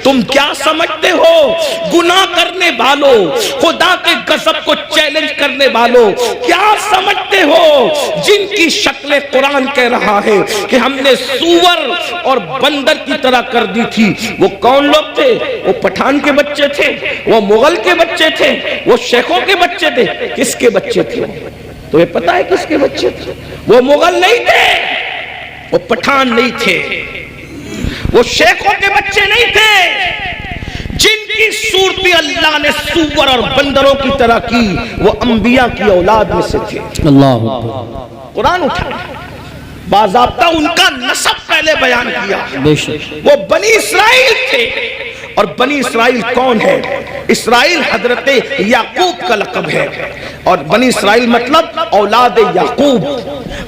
تم کیا سمجھتے ہو گناہ کرنے والوں، خدا کے غضب کو چیلنج کرنے والوں، کیا سمجھتے ہو جن کی شکلیں قرآن کہہ رہا ہے کہ ہم نے سور اور بندر کی طرح کر دی تھی؟ وہ کون لوگ تھے؟ وہ پٹھان کے بچے تھے، وہ مغل کے بچے تھے، وہ شیخوں کے بچے تھے؟ کس کے بچے تھے؟ تمہیں پتا ہے کس کے بچے تھے؟ وہ مغل نہیں تھے، وہ پٹھان نہیں تھے، وہ شیخوں کے بچے نہیں تھے۔ جن کی صورتیں اللہ نے سور اور بندروں کی طرح کی وہ انبیاء کی اولاد میں سے تھے۔ اللہ قرآن اٹھا باضابطہ ان کا نسب پہلے بیان کیا۔ بے شک وہ بنی اسرائیل تھے، اور بنی اسرائیل کون ہے؟ اسرائیل حضرت یعقوب کا لقب ہے، اور بنی اسرائیل مطلب اولاد یعقوب،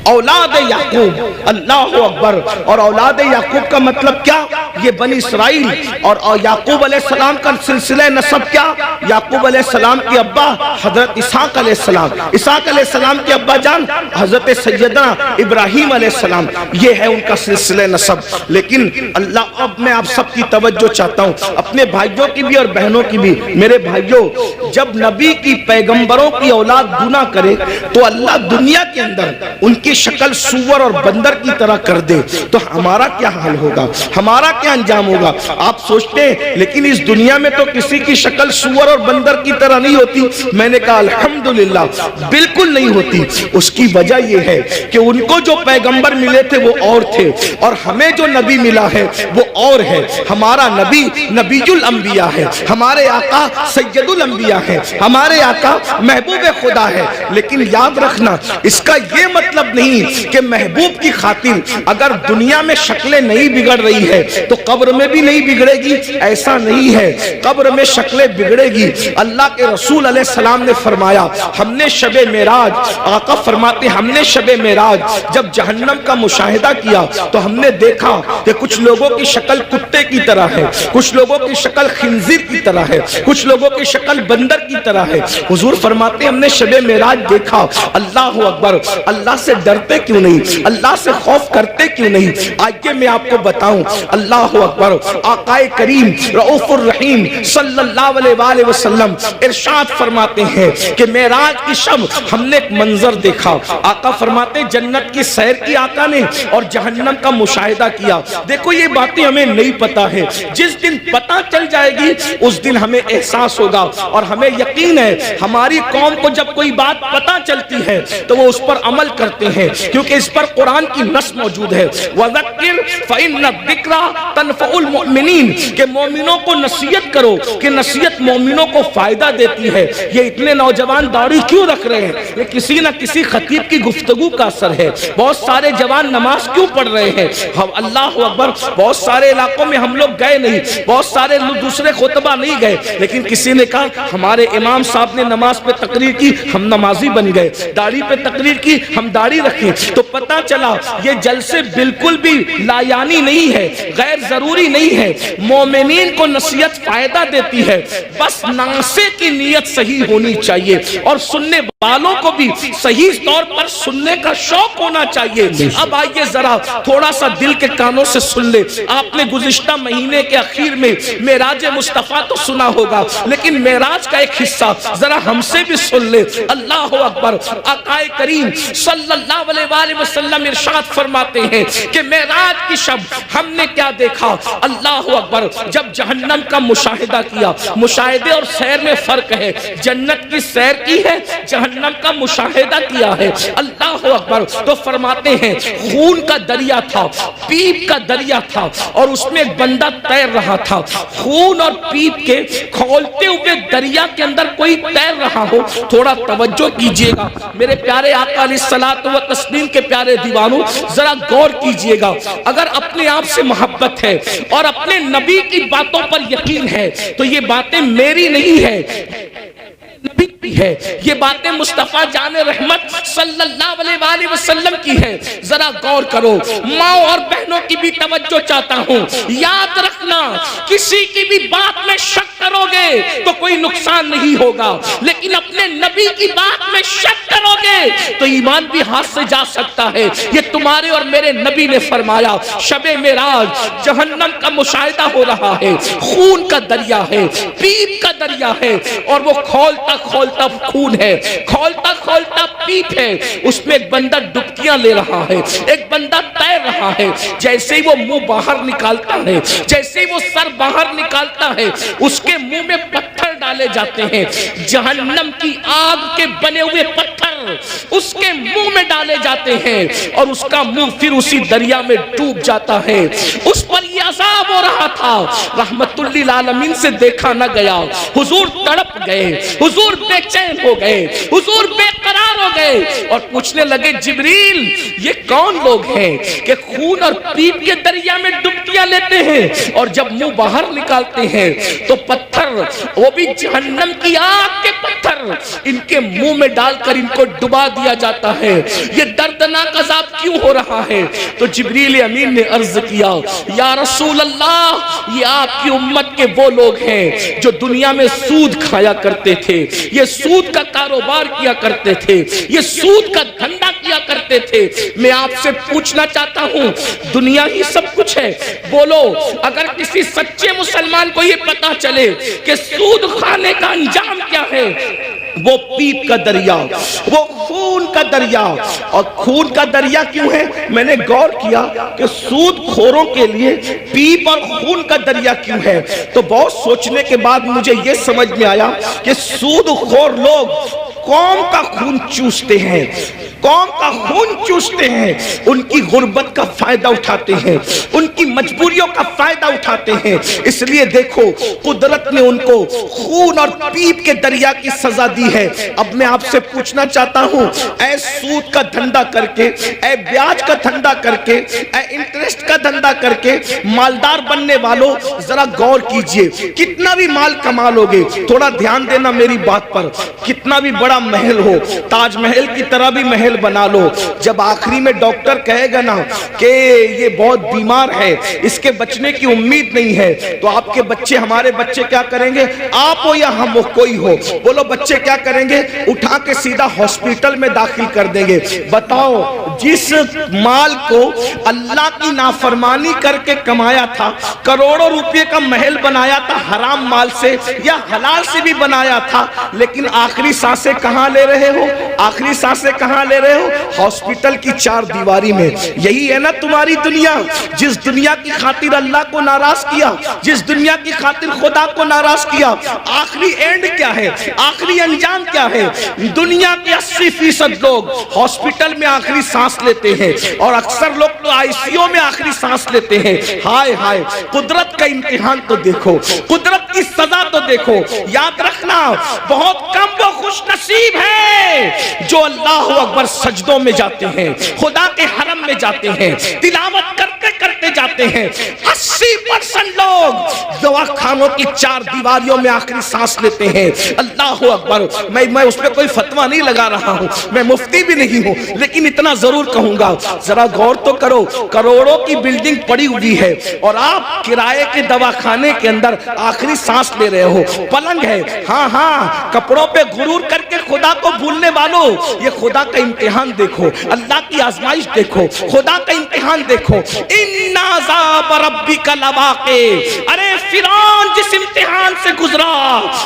اولاد یعقوب، اللہ اکبر۔ اور اولاد یعقوب کا مطلب کیا؟ یہ بنی اسرائیل اور یعقوب علیہ السلام کا سلسلہ نسب کیا؟ یعقوب علیہ السلام کی ابا حضرت اسحاق علیہ السلام، اسحاق علیہ السلام کی ابا جان حضرت سیدنا ابراہیم علیہ السلام، یہ ہے ان کا سلسلہ نسب۔ لیکن اللہ، اب میں آپ سب کی توجہ چاہتا ہوں، اپنے بھائیوں کی بھی اور بہنوں کی بھی۔ میرے بھائیوں، جب نبی کی پیغمبروں کی اولاد گناہ کرے تو اللہ دنیا کے اندر ان کی شکل سور اور بندر کی طرح کر دے تو ہمارا کیا حال ہوگا، ہمارا کیا انجام ہوگا؟ آپ سوچتے ہیں لیکن اس دنیا میں تو کسی کی شکل سور اور بندر کی طرح نہیں ہوتی۔ میں نے کہا الحمدللہ بالکل نہیں ہوتی۔ اس کی وجہ یہ ہے کہ ان کو جو پیغمبر ملے تھے وہ اور تھے، اور ہمیں جو نبی ملا ہے وہ اور ہے۔ ہمارا نبی نبی الانبیاء ہے، ہمارے آقا سید الانبیاء ہے، ہمارے آقا محبوب خدا ہے۔ لیکن یاد رکھنا، اس کا یہ مطلب نہیں کہ محبوب کی خاطر اگر دنیا میں شکلیں نہیں بگڑ رہی ہے تو قبر میں بھی نہیں بگڑے گی، ایسا نہیں ہے۔ قبر میں شکلیں بگڑے گی۔ اللہ کے رسول علیہ السلام نے فرمایا، ہم نے شب معراج، آقا فرماتے ہم نے شب معراج جب جہنم کا مشاہدہ کیا تو ہم نے دیکھا کہ کچھ لوگوں کی شکل کتے کی طرح ہے، کچھ لوگوں کی شکل خنزیر کی طرح ہے، کچھ لوگوں کی شکل بندر کی طرح ہے۔ حضور فرماتے ہم نے شب معراج دیکھا۔ اللہ اکبر، اللہ سے ڈرتے کیوں نہیں؟ اللہ سے خوف کرتے کیوں نہیں؟ آئیے میں آپ کو بتاؤں۔ اللہ اکبر، آقا کریم رؤوف الرحیم صلی اللہ علیہ وآلہ وسلم ارشاد فرماتے ہیں کہ معراج کی شب ہم نے ایک منظر دیکھا۔ آقا فرماتے جنت کی سیر کی آقا نے اور جہنم کا مشاہدہ کیا۔ دیکھو یہ باتیں ہمیں نہیں پتا ہے، جس دن پتا چل جائے گی اس دن ہمیں احساس ہوگا، اور ہمیں یقین ہے ہماری قوم کو جب کوئی بات پتا چلتی ہے تو وہ اس پر عمل کرتے ہیں، کیونکہ اس پر قرآن کی نص موجود ہے، وَذَكِّرْ فَإِنَّ الذِّكْرَى تَنفَعُ الْمُؤْمِنِينَ، کہ مومنوں کو نصیحت کرو کہ نصیحت مومنوں کو فائدہ دیتی ہے۔ یہ اتنے نوجوان داڑھی کیوں رکھ رہے ہیں؟ یہ کسی نہ کسی خطیب کی گفتگو کا اثر ہے۔ بہت سارے جوان نماز کیوں پڑھ رہے ہیں؟ اللہ اکبر، بہت سارے علاقوں میں ہم لوگ گئے نہیں، بہت سارے دوسرے خطبہ نہیں گئے، لیکن کسی نے کہا ہمارے امام صاحب نے نماز پہ تقریر کی، ہم نمازی بن گئے، داڑھی پہ تقریر کی، ہم داڑھی رکھیں۔ تو پتہ چلا یہ جلسے بالکل بھی لایانی نہیں ہے، غیر ضروری نہیں ہے۔ مومنین کو نصیحت فائدہ دیتی ہے، بس ناصح کی نیت صحیح ہونی چاہیے، اور سننے والوں کو بھی صحیح طور پر سننے کا شوق ہونا چاہیے۔ اب آئیے ذرا تھوڑا سا دل کے کانوں سے سن لے۔ آپ نے گزشتہ مہینے کے اخیر میں معراج مصطفیٰ تو سنا ہوگا، لیکن معراج کا ایک حصہ ذرا ہم سے بھی سن لے۔ اللہ اکبر، آقا کریم صلی اللہ علیہ وآلہ وسلم ارشاد فرماتے ہیں کہ معراج کی شب ہم نے کیا دیکھا؟ اللہ اکبر، جب جہنم کا مشاہدہ کیا۔ مشاہدے اور سیر میں فرق ہے، جنت کی سیر کی ہے، جہنم کا مشاہدہ کیا ہے۔ اللہ اکبر، تو فرماتے ہیں خون کا دریا تھا، پیپ کا دریا تھا، اور اس میں ایک بندہ تیر رہا تھا۔ خون اور پیپ کے کھولتے ہوئے دریا کے اندر کوئی تیر رہا ہو، تھوڑا توجہ کیجئے گا میرے پیارے آقا علیہ الصلوۃ والتسلیم کے پیارے دیوانوں، ذرا غور کیجئے گا۔ اگر اپنے آپ سے محبت ہے اور اپنے نبی کی باتوں پر یقین ہے تو یہ باتیں میری نہیں ہے، نبی بکتی ہے۔ یہ باتیں مصطفیٰ جان رحمت صلی اللہ علیہ وآلہ وسلم کی ہے۔ ذرا غور کرو، ماں اور بہنوں کی بھی توجہ چاہتا ہوں، یاد رکھنا کسی کی بھی بات میں شک کرو گے تو کوئی نقصان نہیں ہوگا، لیکن اپنے نبی کی بات میں شک کرو گے تو ایمان بھی ہاتھ سے جا سکتا ہے۔ یہ تمہارے اور میرے نبی نے فرمایا، شب معراج جہنم کا مشاہدہ ہو رہا ہے، خون کا دریا ہے، پیپ کا دریا ہے، اور وہ کھولتا کھولتا خون ہے، کھولتا کھولتا پیپ ہے، اس میں ایک بندہ ڈبکیاں لے رہا ہے، ایک بندہ تیر رہا ہے۔ جیسے ہی وہ منہ باہر نکالتا ہے، جیسے ہی وہ سر باہر نکالتا ہے، اس کے منہ میں پتھر ڈالے جاتے ہیں، جہنم کی آگ کے بنے ہوئے پتھر اس کے منہ میں ڈالے جاتے ہیں، اور اس کا منہ پھر اسی دریا میں ڈوب جاتا ہے۔ اس پر یہ عذاب ہو رہا تھا، رحمت للعالمین سے دیکھا نہ گیا، حضور تڑپ گئے، حضور بے چین ہو گئے، حضور بے قرار ہو گئے، اور پوچھنے لگے جبریل یہ کون لوگ ہیں کہ خون اور پیپ کے دریا میں ڈبکیاں لیتے ہیں، اور جب منہ باہر نکالتے ہیں تو پتھر، وہ بھی جہنم کی آگ کے پتھر، ان کے منہ میں ڈال کر ان کو ڈبا دیا جاتا ہے۔ یہ دردناک عذاب کیوں ہو رہا ہے؟ تو جبریل امین نے عرض کیا، یا رسول اللہ یہ آپ کی امت کے وہ لوگ ہیں جو دنیا میں سود کھایا کرتے تھے، یہ سود کا کاروبار کیا کرتے تھے، یہ سود کا دھندا کیا کرتے تھے۔ میں آپ سے پوچھنا چاہتا ہوں، دنیا ہی سب کچھ ہے؟ بولو، اگر کسی سچے مسلمان کو یہ پتا چلے کہ سود کھانے کا انجام کیا ہے، وہ پیپ کا دریا، وہ خون کا دریا، اور خون کا دریا کیوں ہے؟ میں نے غور کیا کہ سود خوروں کے لیے پیپ اور خون کا دریا کیوں ہے، تو بہت سوچنے کے بعد مجھے یہ سمجھ میں آیا کہ سود خور لوگ قوم کا خون چوستے ہیں، قوم کا خون چوستے ہیں، ان کی غربت کا فائدہ اٹھاتے ہیں، ان کی مجبوریوں کا فائدہ اٹھاتے ہیں۔ اس لیے دیکھو قدرت نے ان کو خون اور پیپ کے دریا کی سزا دی ہے۔ اب میں آپ سے پوچھنا چاہتا ہوں، اے سود کا دھندا کر کے، اے بیاج کا دھندا کر کے، اے انٹرسٹ کا دھندا کر کے مالدار بننے والوں، ذرا غور کیجئے، کتنا بھی مال کما لوگے، تھوڑا دھیان دینا میری بات پر، کتنا بھی بڑا محل ہو، تاج محل کی طرح بھی محل بنا لو، جب آخری میں ڈاکٹر کہے گا نا کہ یہ بہت بیمار ہے، اس کے بچنے کی امید نہیں ہے، تو آپ کے بچے، ہمارے بچے کیا کریں گے؟ آپ ہو یا ہم ہو، کوئی ہو، بولو بچے کیا کریں گے؟ اٹھا کے سیدھا ہاسپٹل میں داخل کر دیں گے۔ بتاؤ، جس مال کو اللہ کی نافرمانی کر کے کمایا تھا، کروڑوں روپے کا محل بنایا تھا حرام مال سے یا حلال سے بھی بنایا تھا، لیکن آخری سانسیں کہاں لے رہے ہو؟ آخری سانسیں کہاں لے رہے ہو؟ ہاسپٹل کی چار دیواری میں۔ یہی ہے نا تمہاری دنیا، جس دنیا کی خاطر اللہ کو ناراض کیا، جس دنیا کی خاطر خدا کو ناراض کیا، آخری اینڈ کیا ہے؟ آخری انجام کیا ہے؟ دنیا کے 80% لوگ ہاسپٹل میں آخری سانس لیتے ہیں، اور اکثر لوگ تو آئی سی یو میں آخری سانس لیتے ہیں۔ ہائے ہائے، قدرت کا امتحان تو دیکھو، قدرت کی سزا تو دیکھو۔ یاد رکھنا، بہت کم وہ خوش نصیب ہے جو اللہ اکبر سجدوں میں جاتے ہیں، خدا کے حرم میں جاتے ہیں، تلاوت کرتے کرتے جاتے ہیں۔ 80% لوگ دوا خانوں کی چار دیواریوں میں آخری سانس لیتے ہیں۔ اللہ اکبر، میں اس پہ کوئی فتویٰ نہیں لگا رہا ہوں، میں مفتی بھی نہیں ہوں، لیکن اتنا ضرور کہوں گا، ذرا غور تو کرو، کروڑوں کی بلڈنگ پڑی ہوئی ہے اور آپ کرائے کے دواخانے کے اندر آخری سانس لے رہے ہو۔ پلنگ ہے، ہاں ہاں، کپڑوں پہ غرور کر کے خدا کو بھولنے والوں، یہ خدا کا امتحان دیکھو، اللہ کی آزمائش دیکھو، خدا کا امتحان دیکھو۔ ان عذاب ربک لواقع، ارے فرعون جس امتحان سے گزرا،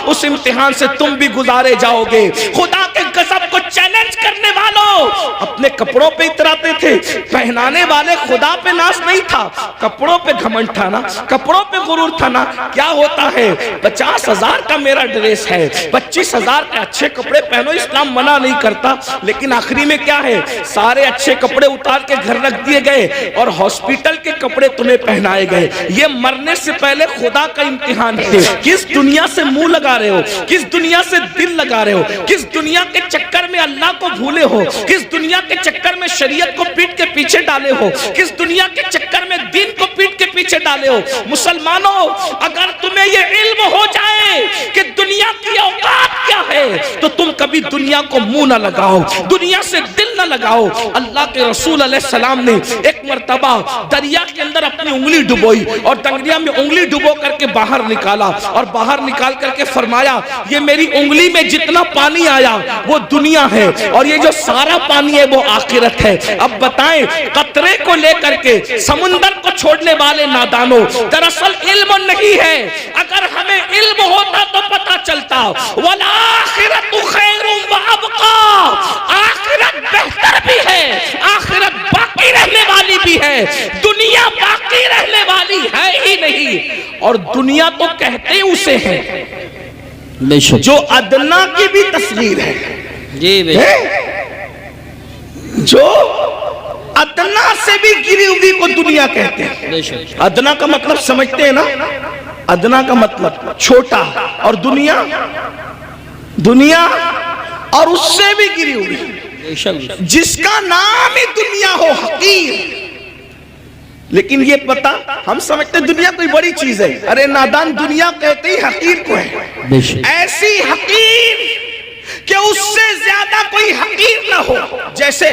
اس امتحان سے تم بھی گزارے جاؤ گے۔ خدا کے غضب کو چیلنج کرنے والوں اپنے کپڑوں پہ اتراتے تھے، پہنانے والے خدا پہ ناز نہیں تھا، کپڑوں پہ گھمنڈ تھا نا، کپڑوں پہ غرور تھا نا۔ کیا ہوتا ہے؟ 50,000 کا میرا ڈریس ہے، 25,000 کے اچھے کپڑے پہنو، اسلام منع نہیں کرتا، لیکن آخری میں کیا ہے؟ سارے اچھے کپڑے اتار کے گھر رکھ دیے گئے اور ہاسپٹل کے کپڑے تمہیں پہنائے گئے۔ یہ مرنے سے پہلے خدا کا امتحان ہے۔ کس دنیا سے منہ لگا رہے ہو؟ کس دنیا سے دل لگا رہے ہو؟ کس دنیا کے چکر میں اللہ کو بھولے ہو؟ کس دنیا کے چکر میں شریعت کو پیٹ کے پیچھے ڈالے ہو؟ کس دنیا کے چکر میں دین کو پیٹ کے پیچھے ڈالے ہو؟ مسلمانوں، اگر تمہیں یہ علم ہو جائے کہ دنیا کی اوقات کیا ہے، تو تم کبھی دنیا کو منہ نہ لگاؤ، دنیا سے دل نہ لگاؤ۔ اللہ کے رسول علیہ السلام نے ایک مرتبہ دریا کے اندر اپنی انگلی ڈبوئی اور دریا میں انگلی ڈبو کر کے باہر نکالا، اور باہر نکال کر کے فرمایا یہ میری انگلی میں جتنا پانی آیا وہ دنیا ہے، اور یہ جو سارا پانی ہے وہ آخرت ہے۔ اب بتائیں قطرے کو لے کر کے سمندر کو چھوڑنے والے نادانوں، دراصل علم نہیں ہے۔ اگر ہمیں علم ہوتا تو پتا چلتا وَالْآخِرَةُ خَيْرٌ وَأَبْقَىٰ، آخرت بہتر بھی ہے، آخرت باقی رہنے والی بھی ہے، دنیا باقی رہنے والی ہے ہی نہیں۔ اور دنیا تو کہتے اسے ہیں جو ادنا کی بھی تصغیر ہے، جو ادنا سے بھی گری ہوئی کو دنیا کہتے ہیں۔ ادنا کا مطلب سمجھتے ہیں نا، ادنا کا مطلب چھوٹا، اور دنیا اور اس سے بھی گری ہوئی، جس کا نام ہی دنیا ہو حقیر۔ لیکن یہ پتا ہم سمجھتے دنیا کوئی بڑی چیز ہے، ارے نادان دنیا کہتے ہی حقیر کو ہے، ایسی حقیر کہ اس سے زیادہ کوئی حقیر نہ ہو، جیسے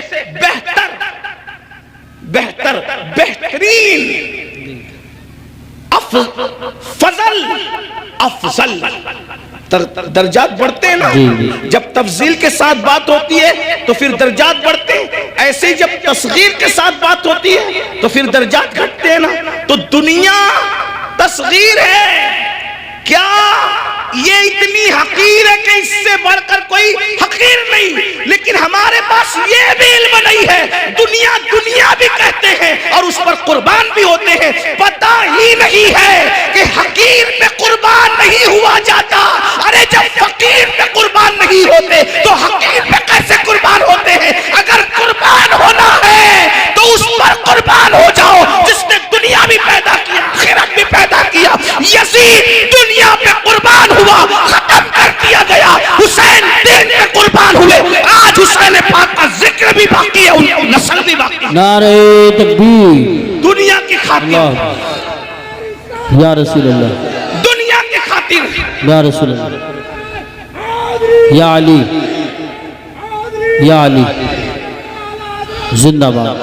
بہترین، افضل درجات بڑھتے ہیں نا، جب تفضیل کے ساتھ بات ہوتی ہے تو پھر درجات بڑھتے ہیں، ایسے ہی جب تصغیر کے ساتھ بات ہوتی ہے تو پھر درجات گھٹتے ہیں نا۔ تو دنیا تصغیر ہے، کیا یہ اتنی حقیر ہے کہ اس سے بڑھ کر کوئی حقیر نہیں، لیکن ہمارے پاس یہ بھی علم نہیں ہے۔ دنیا بھی کہتے ہیں اور اس پر قربان بھی ہوتے ہیں، پتہ ہی نہیں ہے کہ حقیر پہ قربان نہیں ہوا جاتا۔ ارے جب فقیر پہ قربان نہیں ہوتے تو حقیر پہ کیسے قربان ہوتے ہیں؟ اگر قربان ہونا ہے تو اس پر قربان ہو جاؤ جس نے دنیا بھی پیدا کیا، آخرت بھی پیدا کیا۔ یزید دنیا پہ قربان ہوا، ختم کر دیا گیا، حسین دین پہ قربان ہوئے، آج حسین پاک کا ذکر بھی باقی ہے، ان کی نسل بھی باقی ہے۔ نعرہ تکبیر، دنیا کی خاطر، یا رسول اللہ، دنیا کی خاطر، یا رسول اللہ، یا علی، یا علی زندہ باد،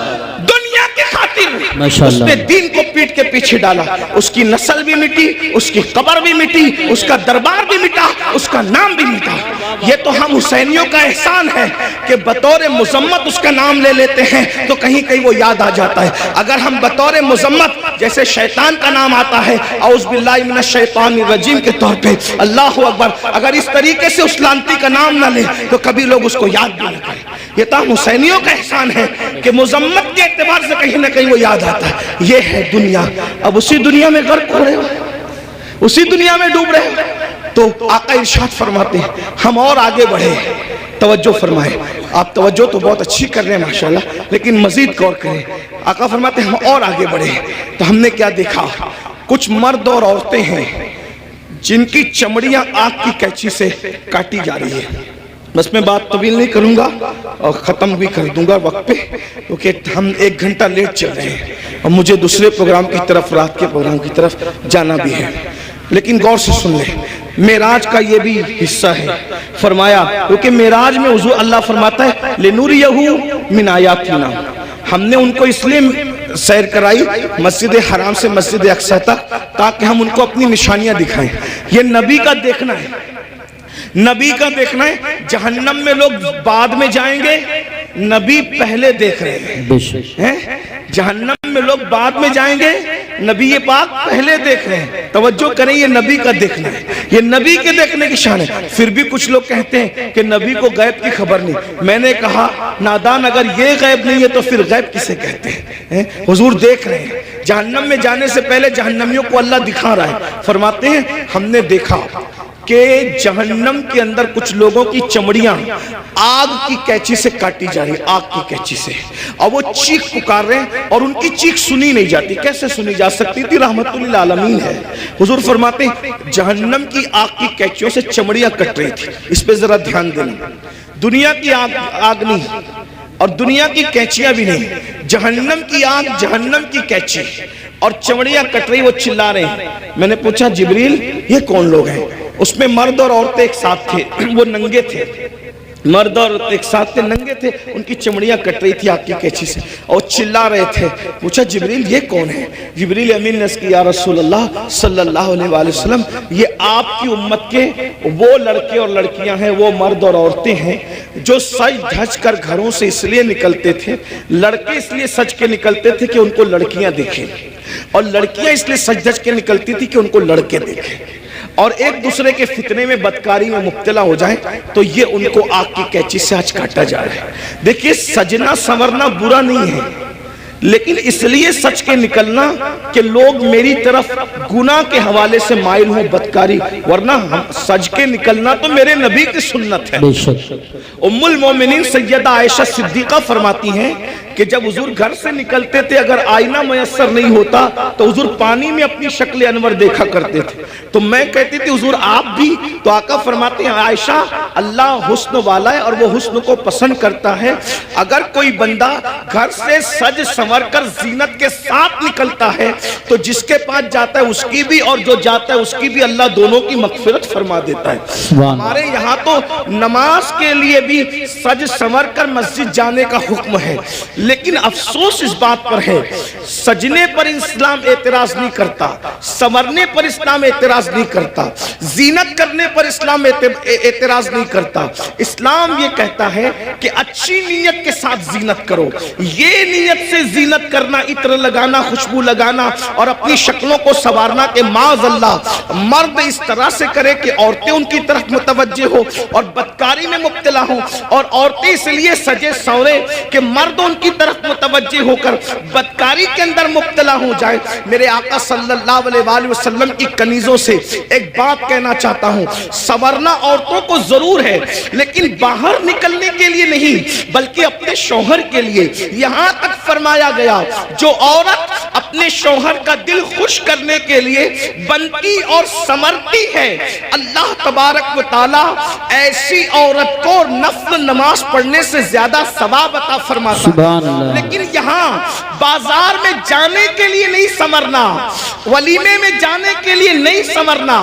دنیا کی خاطر ماشاءاللہ، اس نے دین کو پیٹ کے پیچھے ڈالا، اس کی نسل بھی مٹی، اس کی قبر بھی مٹی، اس کا دربار بھی مٹا، اس کا نام بھی مٹا۔ یہ تو ہم حسینیوں کا احسان ہے کہ بطور مذمت اس کا نام لے لیتے ہیں تو کہیں کہیں وہ یاد آ جاتا ہے۔ اگر ہم بطور مذمت جیسے شیطان کا نام آتا ہے اعوذ باللہ من الشیطان الرجیم کے طور پہ، اللہ اکبر، اگر اس طریقے سے اس لانتی کا نام نہ لے تو کبھی لوگ اس کو یاد بھی نہ کریں۔ یہ تو ہم حسینیوں کا احسان ہے کہ مذمت کے اعتبار سے کہیں نہ کہیں وہ یاد آتا ہے۔ یہ ہے دنیا، اب اسی دنیا میں غرق ہو رہے ہو، اسی دنیا میں ڈوب رہے ہو۔ تو آقا ارشاد فرماتے ہیں ہم اور آگے بڑھے، توجہ فرمائے، آپ توجہ تو بہت اچھی کر رہے ہیں ماشاءاللہ، لیکن مزید غور کریں۔ آقا فرماتے ہیں ہم اور آگے بڑھے تو ہم نے کیا دیکھا، کچھ مرد اور عورتیں ہیں جن کی چمڑیاں آگ کی کینچی سے کاٹی جا رہی ہے۔ بس میں بات طویل نہیں کروں گا اور ختم بھی کر دوں گا وقت پہ، کیونکہ ہم 1 گھنٹہ لیٹ چل رہے ہیں اور مجھے دوسرے پروگرام کی طرف، رات کے پروگرام کی طرف جانا بھی ہے۔ لیکن غور سے سن لیں، معراج کا یہ بھی حصہ ہے۔ فرمایا کیونکہ معراج میں حضور اللہ فرماتا ہے لِنُرِيَهُ مِنْ آیَاتِنَا، ہم نے ان کو اس لیے سیر کرائی مسجد حرام سے مسجد اقصی تک تاکہ ہم ان کو اپنی نشانیاں دکھائیں۔ یہ نبی کا دیکھنا ہے، نبی کا دیکھنا ہے۔ جہنم میں لوگ بعد میں جائیں گے، نبی پہلے دیکھ رہے ہیں۔ جہنم میں لوگ بعد میں جائیں گے، نبی پاک پہلے دیکھ رہے ہیں۔ توجہ کریں، یہ نبی کا دیکھنا ہے، یہ نبی کے دیکھنے کی شان ہے۔ پھر بھی کچھ لوگ کہتے ہیں کہ نبی کو غیب کی خبر نہیں۔ میں نے کہا نادان، اگر یہ غیب نہیں ہے تو پھر غیب کسے کہتے ہیں؟ حضور دیکھ رہے ہیں، جہنم میں جانے سے پہلے جہنمیوں کو اللہ دکھا رہا ہے۔ فرماتے ہیں ہم نے دیکھا کہ جہنم کے اندر کچھ لوگوں کی چمڑیاں آگ کی کینچی سے کاٹی جا رہی، آگ کی کینچی سے، اور وہ چیخ پکار رہے ہیں اور ان کی چیخ سنی نہیں جاتی۔ کیسے سنی جا سکتی تھی؟ رحمت للعالمین ہے۔ حضور فرماتے ہیں جہنم کی آگ کی کینچیوں سے چمڑیاں کٹ رہی تھی۔ اس پہ ذرا دھیان دینا، دنیا کی آگ نہیں اور دنیا کی کینچیاں بھی نہیں، جہنم کی آگ، جہنم کی کینچی اور چمڑیاں کٹ رہی، وہ چلا رہے ہیں۔ میں نے پوچھا جبریل یہ کون لوگ ہیں؟ اس میں مرد اور عورتیں ایک ساتھ تھے، وہ ننگے تھے، مرد اور عورتیں ایک ساتھ تھے، ننگے تھے، ان کی چمڑیاں کٹ رہی تھی آگ کی قینچی سے اور چلا رہے تھے۔ پوچھا جبریل یہ کون ہے؟ جبریل امین نے کہا یا رسول اللہ صلی اللہ علیہ وآلہ وسلم یہ آپ کی امت کے وہ لڑکے اور لڑکیاں ہیں، وہ مرد اور عورتیں ہیں جو سج دھج کر گھروں سے اس لیے نکلتے تھے، لڑکے اس لیے سج کے نکلتے تھے کہ ان کو لڑکیاں دیکھیں، اور لڑکیاں اس لیے سج دھج کے نکلتی تھی کہ ان کو لڑکے دیکھیں، اور ایک دوسرے کے فتنے میں بدکاری میں مبتلا ہو جائیں تو یہ ان کو آگ کی قینچی سے آج کاٹا جا رہا ہے۔ دیکھیے سجنا سنورنا برا نہیں ہے، لیکن اس لیے سچ کے نکلنا کہ لوگ میری طرف گناہ کے حوالے سے مائل ہوں، بدکاری، ورنہ سج کے نکلنا تو میرے نبی کی سنت ہے۔ بے شک ام المومنین سیدہ عائشہ صدیقہ فرماتی ہیں کہ جب حضور گھر سے نکلتے تھے اگر آئینہ میسر نہیں ہوتا تو حضور پانی میں اپنی شکل انور دیکھا کرتے تھے، تو میں کہتی تھی حضور آپ بھی؟ تو آقا فرماتے ہیں عائشہ اللہ حسن والا ہے اور وہ حسن کو پسند کرتا ہے، اگر کوئی بندہ گھر سے سج سنور کر زینت کے ساتھ نکلتا ہے تو جس کے پاس جاتا ہے اس کی بھی اور جو جاتا ہے اس کی بھی اللہ دونوں کی مغفرت فرما دیتا ہے۔ ہمارے یہاں تو نماز کے لیے بھی سج سنور کر مسجد جانے کا حکم ہے، لیکن افسوس اس بات پر ہے سجنے پر اسلام اعتراض نہیں کرتا، سنورنے پر اسلام اعتراض نہیں کرتا، زینت کرنے پر اسلام اعتراض نہیں کرتا۔ اسلام یہ کہتا ہے کہ اچھی نیت کے ساتھ زینت کرو، یہ نیت سے زینت کرنا، عطر لگانا، خوشبو لگانا اور اپنی شکلوں کو سنوارنا کہ معاذ اللہ مرد اس طرح سے کرے کہ عورتیں ان کی طرف متوجہ ہو اور بدکاری میں مبتلا ہوں، اور عورتیں اس لیے سجے سورے کہ مرد ان کی طرف متوجہ ہو کر بدکاری کے اندر مبتلا ہو جائے۔ میرے آقا صلی اللہ علیہ وآلہ وسلم کی کنیزوں سے ایک بات کہنا چاہتا ہوں، سنورنا عورتوں کو ضرور ہے لیکن باہر نکلنے کے لیے نہیں بلکہ اپنے شوہر کے لیے۔ یہاں تک فرمایا گیا جو عورت اپنے شوہر کا دل خوش کرنے کے لیے بنتی اور سمرتی ہے، اللہ تبارک و تعالی ایسی عورت کو نفل نماز پڑھنے سے زیادہ ثواب عطا فرماتا ہے۔ لیکن یہاں بازار میں جانے کے لیے نہیں سمرنا، ولیمے میں جانے کے لیے نہیں سمرنا،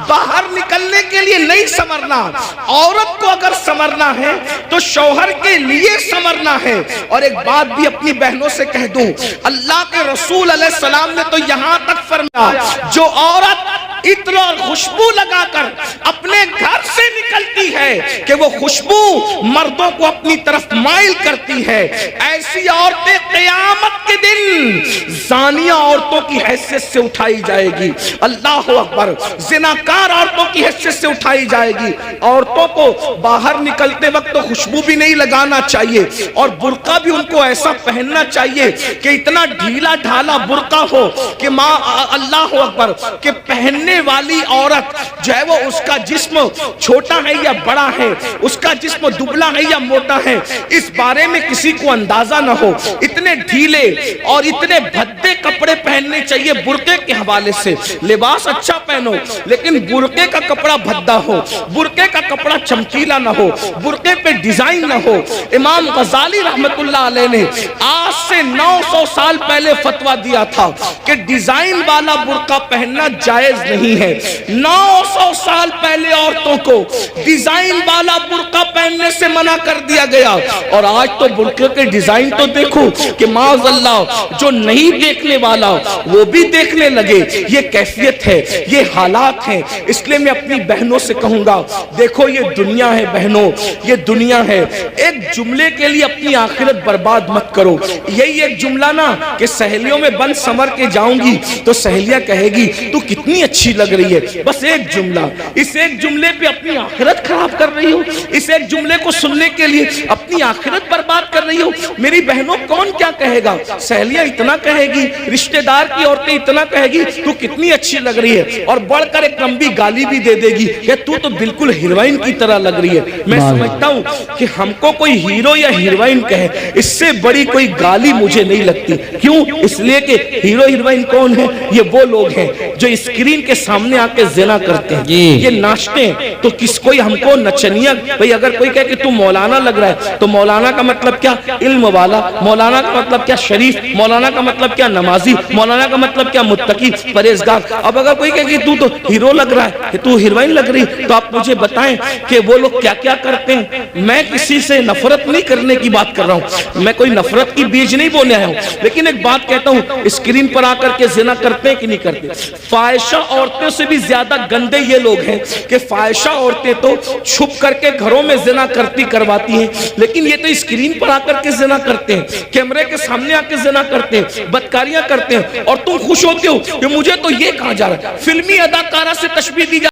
باہر نکلنے کے لیے نہیں سمرنا، عورت کو اگر سمرنا ہے تو شوہر کے لیے سمرنا ہے۔ اور ایک بات بھی اپنی بہنوں سے کہہ دوں، اللہ کے رسول علیہ السلام نے تو یہاں تک فرمایا جو عورت عطر اور خوشبو لگا کر اپنے گھر سے نکلتی ہے کہ وہ خوشبو مردوں کو اپنی طرف مائل کرتی ہے، ایسی عورتیں قیامت کے دن زانیہ عورتوں کی حیثیت سے اٹھائی جائے گی، اللہ اکبر، زناکار عورتوں کی حیثیت سے اٹھائی جائے گی۔ عورتوں کو باہر نکلتے وقت تو خوشبو بھی نہیں لگانا چاہیے اور برقع بھی ان کو ایسا پہننا چاہیے کہ اتنا ڈھیلا ڈھالا برقع ہو کہ ماں اللہ اکبر کہ پہننے والی عورت جو ہے وہ اس کا جسم چھوٹا ہے یا بڑا ہے، اس کا جسم دبلا ہے یا موٹا ہے، اس بارے میں کسی کو اندازہ نہ ہو۔ اتنے ڈھیلے اور اتنے بھدے کپڑے پہننے چاہیے برقعے کے حوالے سے۔ لباس اچھا پہنو لیکن برقعے کا کپڑا بھدا ہو، برقعے کا کپڑا چمکیلا نہ ہو، برقعے پہ ڈیزائن نہ ہو۔ امام غزالی رحمت اللہ علیہ نے آج سے 900 سال پہلے فتویٰ دیا تھا کہ ڈیزائن والا برقع پہننا جائز نہیں ہے۔ 900 سال پہلے عورتوں کو ڈیزائن والا برقع پہننے سے منع کر دیا گیا، اور آج تو برقعے کے ڈیزائن تو دیکھو کہ معاذ اللہ جو نہیں دیکھنے والا وہ بھی دیکھنے لگے۔ یہ کیفیت ہے، یہ حالات ہیں۔ اس لیے میں اپنی بہنوں سے کہوں گا دیکھو یہ دنیا ہے بہنوں، یہ دنیا ہے، ایک جملے کے لیے اپنی آخرت برباد مت کرو۔ یہی ایک جملہ نا کہ سہیلیوں میں بند سمر کے جاؤں گی تو سہیلیاں کہے گی تو کتنی اچھی لگ رہی ہے، بس ایک جملہ، اس ایک جملے پہ اپنی آخرت خراب کر رہی ہو، اس ایک جملے کو سننے کے لیے اپنی آخرت برباد کر رہی ہو۔ میری بہنوں کون کیا کہے گا؟ سہیلیاں اتنا کہے گی، رشتہ دار کی عورتیں اتنا کہے گی تو کتنی اچھی لگ رہی ہے، اور بڑھ کر ایک لمبی گالی بھی دے دے گی کہ تو بالکل ہیروئن کی طرح لگ رہی ہے۔ میں سمجھتا ہوں کہ ہم کو کوئی ہیرو یا ہیروئن کہے اس سے بڑی کوئی گالی مجھے نہیں لگتی۔ کیوں؟ اس لیے کہ ہیرو ہیروئن کون ہے؟ یہ وہ لوگ ہیں جو اسکرین کے سامنے آ کے زنا کرتے کرتے ہیں، جی۔ یہ ناچتے ہیں، تو کس کوئی ہم کو نچنیا، بھئی اگر کوئی کہے کہ تو مولانا لگ رہا ہے، تو مولانا کا مطلب کیا؟ علم والا۔ مولانا کا مطلب کیا؟ شریف۔ مولانا کا مطلب کیا؟ نمازی۔ مولانا کا مطلب کیا؟ متقی، پرہیزگار۔ اب اگر کوئی کہے کہ تو ہیرو لگ رہا ہے، کہ تو ہیروئن لگ رہی، تو آپ مجھے بتائیں کہ وہ لوگ کیا کیا کرتے ہیں۔ میں کسی سے نفرت نہیں کرنے کی بات کر رہا ہوں، میں کوئی نفرت کی بیج نہیں بولنے آیا ہوں، لیکن ایک بات کہتا ہوں، اسکرین پر آ کر کے زنا کرتے ہیں کہ نہیں کرتے؟ فاحشہ عورتوں سے بھی زیادہ گندے یہ لوگ ہیں کہ فاحشہ عورتیں تو چھپ کر کے گھروں میں زنا کرواتی ہیں، لیکن یہ تو اسکرین پر آ کر کے زنا کرتے ہیں، کیمرے کے سامنے آ کے زنا کرتے ہیں، بدکاریاں کرتے ہیں، اور تم خوش ہوتے ہو کہ مجھے تو یہ کہا جا رہا ہے، فلمی اداکارہ سے تشبیہ دی جا